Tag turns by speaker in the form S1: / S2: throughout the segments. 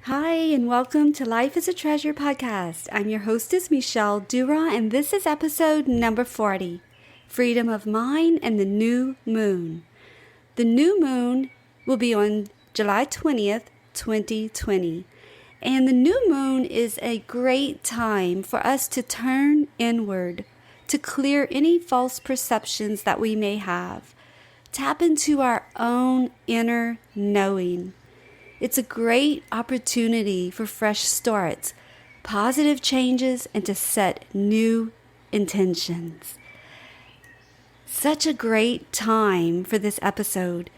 S1: Hi, and welcome to Life is a Treasure podcast. I'm your hostess, Michelle Durand, and this is episode number 40, Freedom of Mind and the New Moon. The new moon will be on July 20th, 2020. And the new moon is a great time for us to turn inward, to clear any false perceptions that we may have, tap into our own inner knowing. It's a great opportunity for fresh starts, positive changes, and to set new intentions. Such a great time for this episode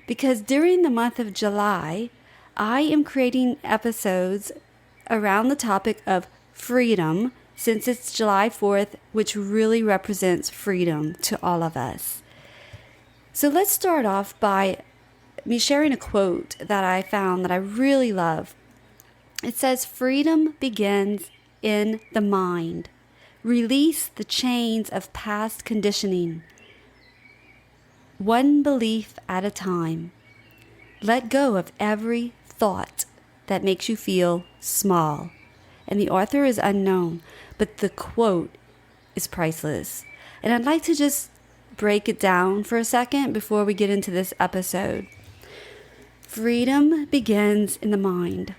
S1: because during the month of July, I am creating episodes around the topic of freedom since it's July 4th, which really represents freedom to all of us. So let's start off by me sharing a quote that I found that I really love. It says, "Freedom begins in the mind. Release the chains of past conditioning. One belief at a time. Let go of every thought that makes you feel small." And the author is unknown, but the quote is priceless. And I'd like to just break it down for a second before we get into this episode. Freedom begins in the mind.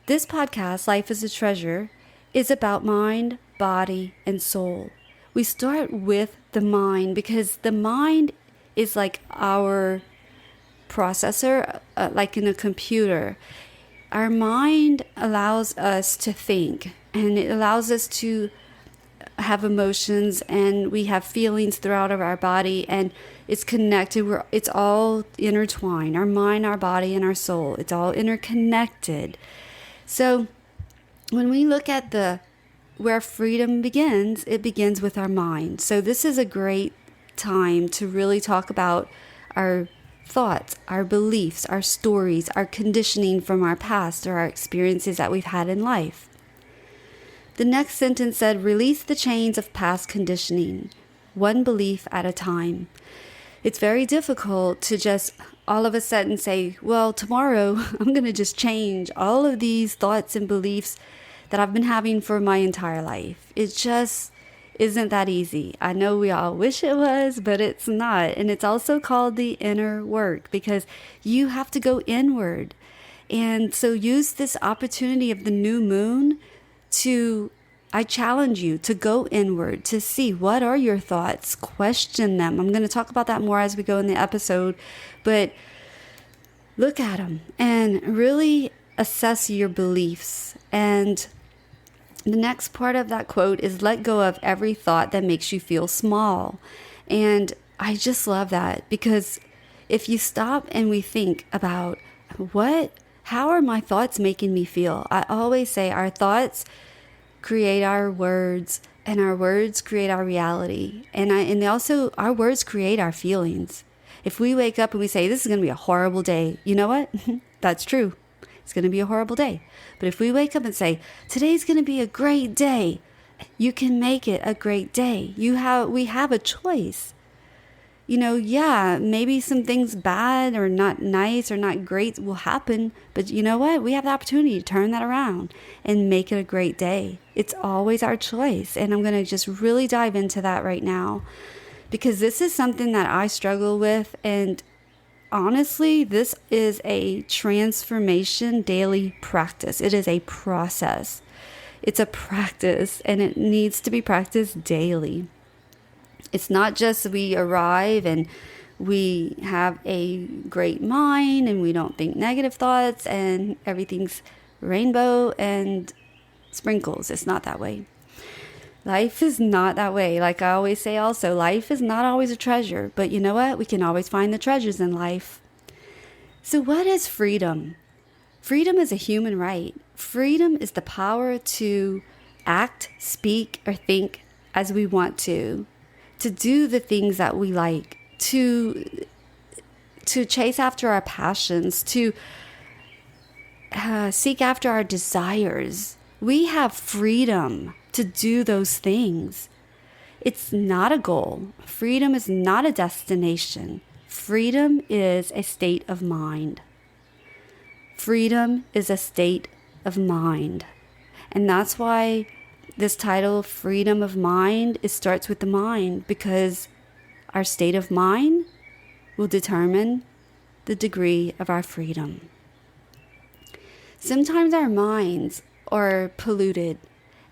S1: This podcast, Life is a Treasure, is about mind, body, and soul. We start with the mind because the mind is like our processor, like in a computer. Our mind allows us to think, and it allows us to have emotions, and we have feelings throughout of our body, and it's connected. It's all intertwined. Our mind, our body, and our soul. It's all interconnected. So when we look at where freedom begins, it begins with our mind. So this is a great time to really talk about our thoughts, our beliefs, our stories, our conditioning from our past or our experiences that we've had in life. The next sentence said, "Release the chains of past conditioning, one belief at a time." It's very difficult to just all of a sudden say, well, tomorrow I'm going to just change all of these thoughts and beliefs that I've been having for my entire life. It just isn't that easy. I know we all wish it was, but it's not. And it's also called the inner work because you have to go inward. And so use this opportunity of the new moon I challenge you to go inward, to see what are your thoughts, question them. I'm going to talk about that more as we go in the episode, but look at them and really assess your beliefs. And the next part of that quote is, "Let go of every thought that makes you feel small." And I just love that because if you stop and we think about how are my thoughts making me feel? I always say our thoughts create our words, and our words create our reality. And also our words create our feelings. If we wake up and we say, this is going to be a horrible day, you know what? That's true. It's going to be a horrible day. But if we wake up and say, today's going to be a great day, you can make it a great day. We have a choice. Maybe some things bad or not nice or not great will happen, but you know what? We have the opportunity to turn that around and make it a great day. It's always our choice. And I'm going to just really dive into that right now because this is something that I struggle with. And honestly, this is a transformation daily practice. It is a process. It's a practice, and it needs to be practiced daily. It's not just we arrive and we have a great mind and we don't think negative thoughts and everything's rainbow and sprinkles. It's not that way. Life is not that way. Like I always say also, life is not always a treasure. But you know what? We can always find the treasures in life. So what is freedom? Freedom is a human right. Freedom is the power to act, speak, or think as we want to do the things that we like, to chase after our passions, to seek after our desires. We have freedom to do those things. It's not a goal. Freedom is not a destination. Freedom is a state of mind. Freedom is a state of mind. And that's why this title, Freedom of Mind, it starts with the mind, because our state of mind will determine the degree of our freedom. Sometimes our minds are polluted.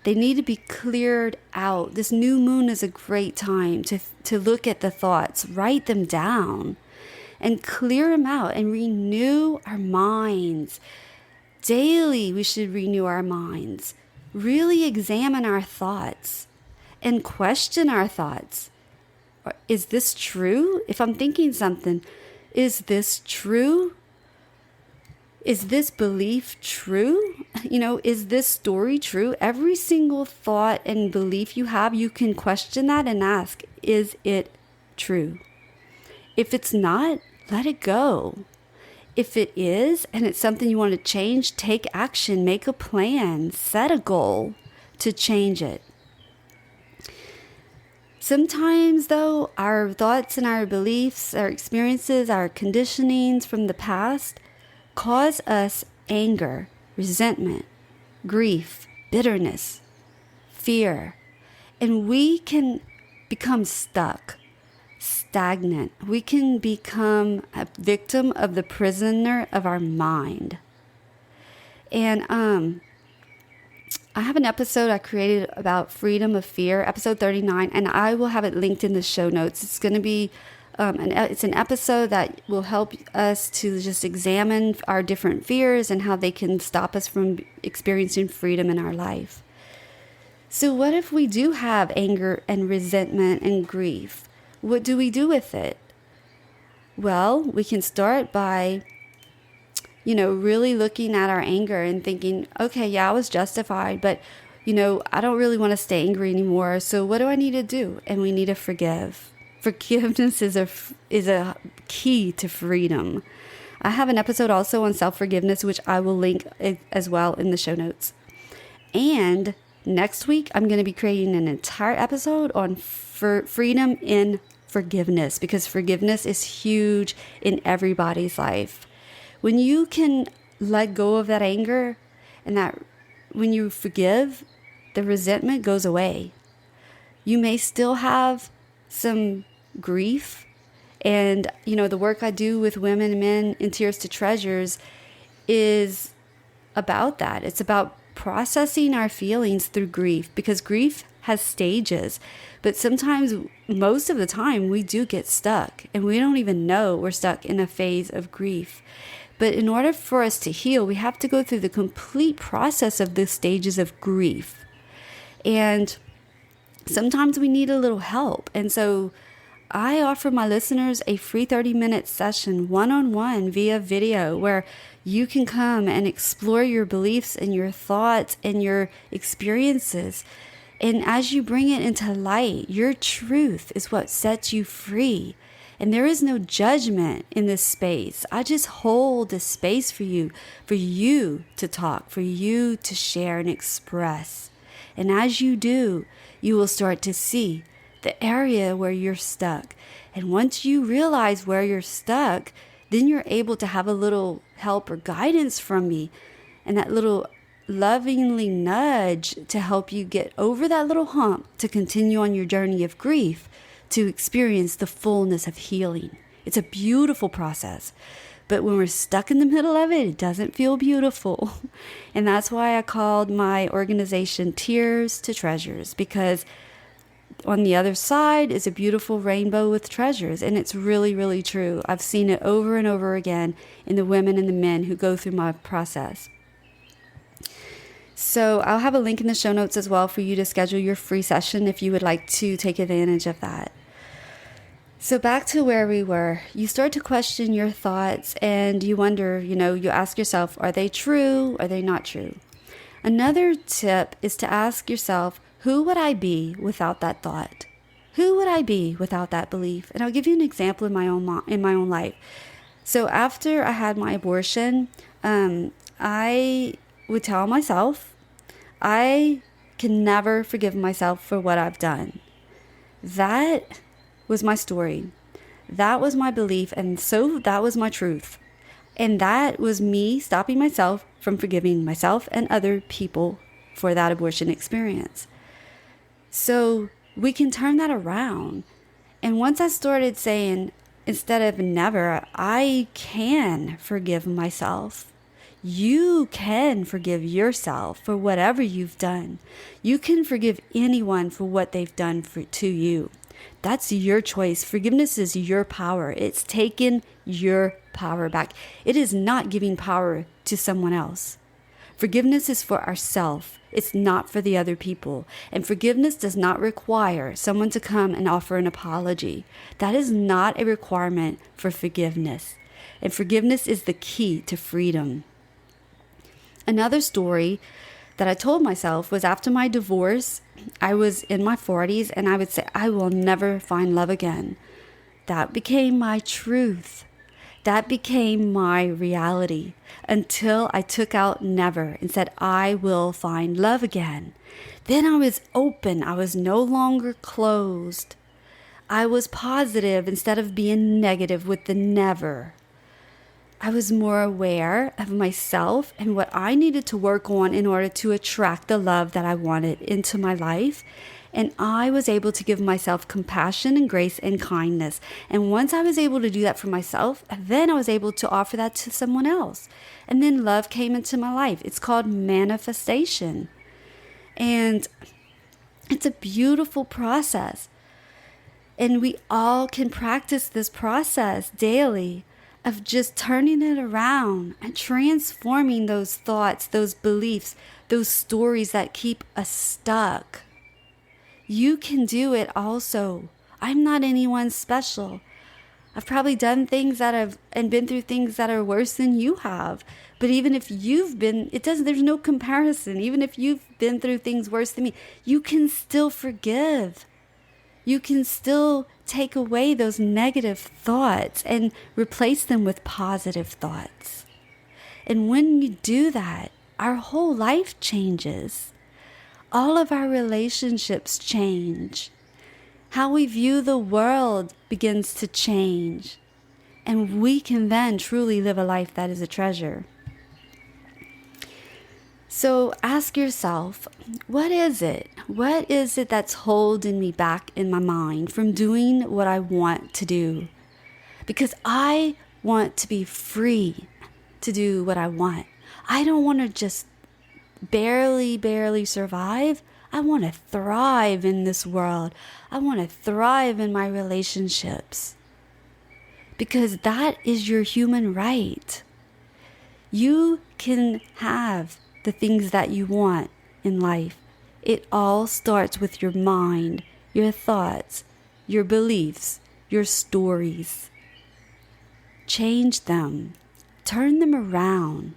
S1: They need to be cleared out. This new moon is a great time to look at the thoughts, write them down, and clear them out and renew our minds. Daily, we should renew our minds. Really examine our thoughts and question our thoughts. Is this true? If I'm thinking something, is this true? Is this belief true? Is this story true? Every single thought and belief you have, you can question that and ask, is it true? If it's not, let it go. If it is, and it's something you want to change, take action, make a plan, set a goal to change it. Sometimes, though, our thoughts and our beliefs, our experiences, our conditionings from the past cause us anger, resentment, grief, bitterness, fear, and we can become stuck, stagnant. We can become a victim of the prisoner of our mind. And I have an episode I created about freedom of fear, episode 39, and I will have it linked in the show notes. It's going to be it's an episode that will help us to just examine our different fears and how they can stop us from experiencing freedom in our life. So what if we do have anger and resentment and grief? What do we do with it? Well, we can start by, really looking at our anger and thinking, okay, yeah, I was justified, but, I don't really want to stay angry anymore. So what do I need to do? And we need to forgive. Forgiveness is a key to freedom. I have an episode also on self-forgiveness, which I will link as well in the show notes. And next week, I'm going to be creating an entire episode on freedom in forgiveness, because forgiveness is huge in everybody's life. When you can let go of that anger and that when you forgive, the resentment goes away. You may still have some grief, and the work I do with women and men in Tears to Treasures is about that. It's about processing our feelings through grief, because grief has stages, but sometimes, most of the time, we do get stuck and we don't even know we're stuck in a phase of grief. But in order for us to heal, we have to go through the complete process of the stages of grief. And sometimes we need a little help. And so I offer my listeners a free 30-minute session one-on-one via video where you can come and explore your beliefs and your thoughts and your experiences. And as you bring it into light, your truth is what sets you free. And there is no judgment in this space. I just hold the space for you to talk, for you to share and express. And as you do, you will start to see the area where you're stuck. And once you realize where you're stuck, then you're able to have a little help or guidance from me, and that little lovingly nudge to help you get over that little hump to continue on your journey of grief, to experience the fullness of healing. It's a beautiful process. But when we're stuck in the middle of it, it doesn't feel beautiful. And that's why I called my organization Tears to Treasures, because on the other side is a beautiful rainbow with treasures. And it's really, really true. I've seen it over and over again in the women and the men who go through my process. So I'll have a link in the show notes as well for you to schedule your free session if you would like to take advantage of that. So back to where we were, you start to question your thoughts and you wonder, you ask yourself, are they true? Are they not true? Another tip is to ask yourself, who would I be without that thought? Who would I be without that belief? And I'll give you an example in my own life. So after I had my abortion, I would tell myself, I can never forgive myself for what I've done. That was my story. That was my belief, and so that was my truth. And that was me stopping myself from forgiving myself and other people for that abortion experience. So we can turn that around. And once I started saying, instead of never, I can forgive myself. You can forgive yourself for whatever you've done. You can forgive anyone for what they've done to you. That's your choice. Forgiveness is your power. It's taking your power back. It is not giving power to someone else. Forgiveness is for ourselves. It's not for the other people. And forgiveness does not require someone to come and offer an apology. That is not a requirement for forgiveness. And forgiveness is the key to freedom. Another story that I told myself was after my divorce, I was in my 40s and I would say, I will never find love again. That became my truth. That became my reality until I took out never and said, I will find love again. Then I was open. I was no longer closed. I was positive instead of being negative with the never. I was more aware of myself and what I needed to work on in order to attract the love that I wanted into my life. And I was able to give myself compassion and grace and kindness. And once I was able to do that for myself, then I was able to offer that to someone else. And then love came into my life. It's called manifestation. And it's a beautiful process. And we all can practice this process daily of just turning it around and transforming those thoughts, those beliefs, those stories that keep us stuck. You can do it also. I'm not anyone special. I've probably done things and been through things that are worse than you have. But even if there's no comparison. Even if you've been through things worse than me, you can still forgive. You can still take away those negative thoughts and replace them with positive thoughts. And when you do that, our whole life changes. All of our relationships change. How we view the world begins to change. And we can then truly live a life that is a treasure. So ask yourself, what is it? What is it that's holding me back in my mind from doing what I want to do? Because I want to be free to do what I want. I don't want to just barely survive. I want to thrive in this world. I want to thrive in my relationships. Because that is your human right. You can have the things that you want in life. It all starts with your mind, your thoughts, your beliefs, your stories. Change them. Turn them around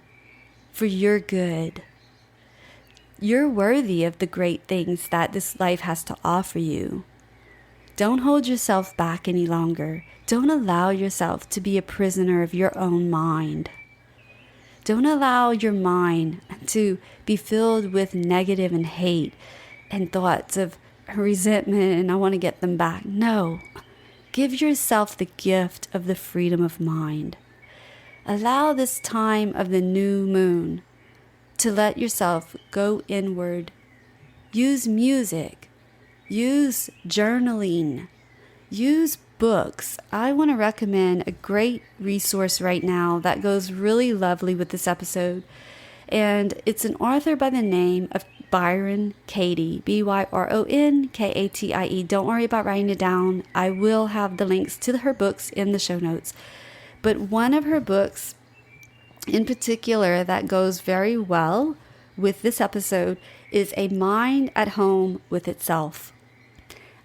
S1: for your good. You're worthy of the great things that this life has to offer you. Don't hold yourself back any longer. Don't allow yourself to be a prisoner of your own mind. Don't allow your mind to be filled with negative and hate and thoughts of resentment and I want to get them back. No. Give yourself the gift of the freedom of mind. Allow this time of the new moon to let yourself go inward. Use music. Use journaling. Use books. I want to recommend a great resource right now that goes really lovely with this episode. And it's an author by the name of Byron Katie, Byronkatie. Don't worry about writing it down. I will have the links to her books in the show notes. But one of her books in particular that goes very well with this episode is A Mind at Home with Itself.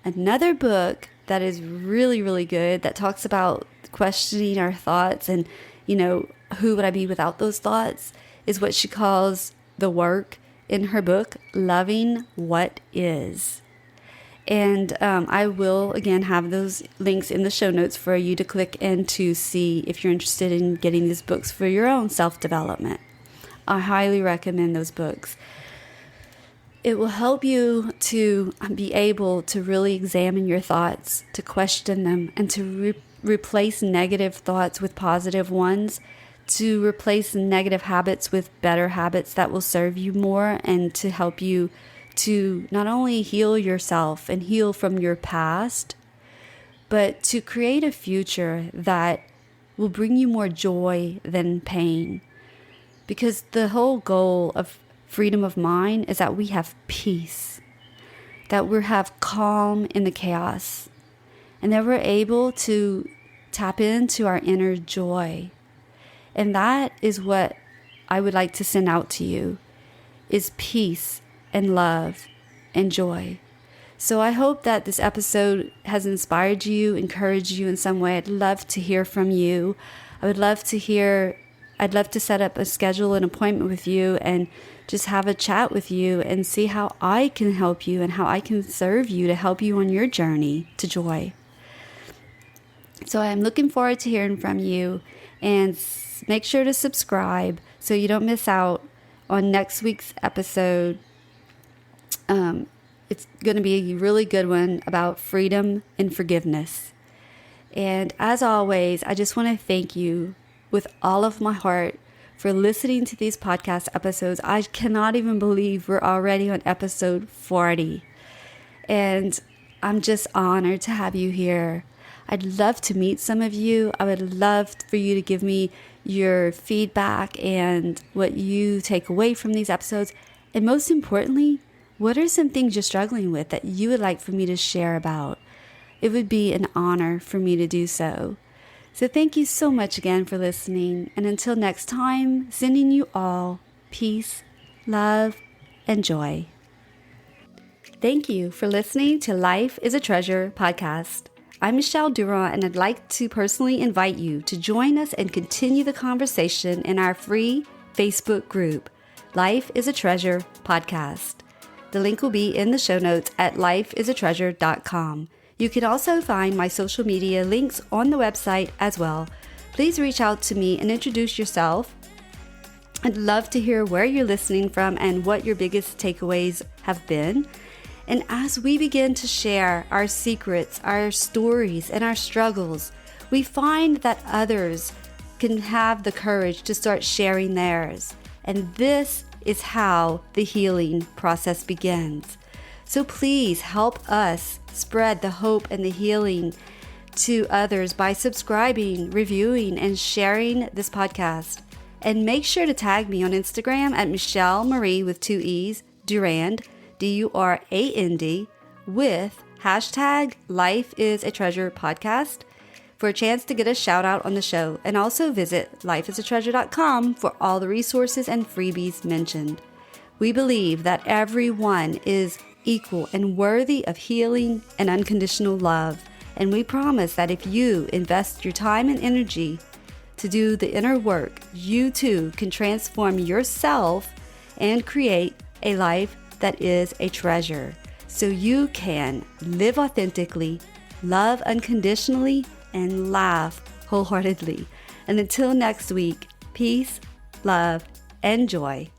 S1: Another book that is really, really good that talks about questioning our thoughts and, who would I be without those thoughts is what she calls the work in her book, Loving What Is. And I will, again, have those links in the show notes for you to click in to see if you're interested in getting these books for your own self-development. I highly recommend those books. It will help you to be able to really examine your thoughts, to question them, and to replace negative thoughts with positive ones to replace negative habits with better habits that will serve you more and to help you to not only heal yourself and heal from your past, but to create a future that will bring you more joy than pain. Because the whole goal of freedom of mind is that we have peace, that we have calm in the chaos, and that we're able to tap into our inner joy. And that is what I would like to send out to you, is peace and love and joy. So I hope that this episode has inspired you, encouraged you in some way. I'd love to hear from you. I'd love to set up an appointment with you and just have a chat with you and see how I can help you and how I can serve you to help you on your journey to joy. So I'm looking forward to hearing from you, and make sure to subscribe so you don't miss out on next week's episode. It's going to be a really good one about freedom and forgiveness. And as always, I just want to thank you with all of my heart for listening to these podcast episodes. I cannot even believe we're already on episode 40. And I'm just honored to have you here. I'd love to meet some of you. I would love for you to give me your feedback and what you take away from these episodes. And most importantly, what are some things you're struggling with that you would like for me to share about? It would be an honor for me to do so. So thank you so much again for listening. And until next time, sending you all peace, love, and joy. Thank you for listening to Life is a Treasure podcast. I'm Michelle Durand, and I'd like to personally invite you to join us and continue the conversation in our free Facebook group, Life is a Treasure podcast. The link will be in the show notes at lifeisatreasure.com. You can also find my social media links on the website as well. Please reach out to me and introduce yourself. I'd love to hear where you're listening from and what your biggest takeaways have been. And as we begin to share our secrets, our stories, and our struggles, we find that others can have the courage to start sharing theirs. And this is how the healing process begins. So please help us spread the hope and the healing to others by subscribing, reviewing, and sharing this podcast. And make sure to tag me on Instagram at Michelle Marie with 2 E's, Durand, Durand, with hashtag Life is a Treasure podcast for a chance to get a shout out on the show. And also visit lifeisatreasure.com for all the resources and freebies mentioned. We believe that everyone is equal and worthy of healing and unconditional love. And we promise that if you invest your time and energy to do the inner work, you too can transform yourself and create a life that is a treasure. So you can live authentically, love unconditionally, and laugh wholeheartedly. And until next week, peace, love, and joy.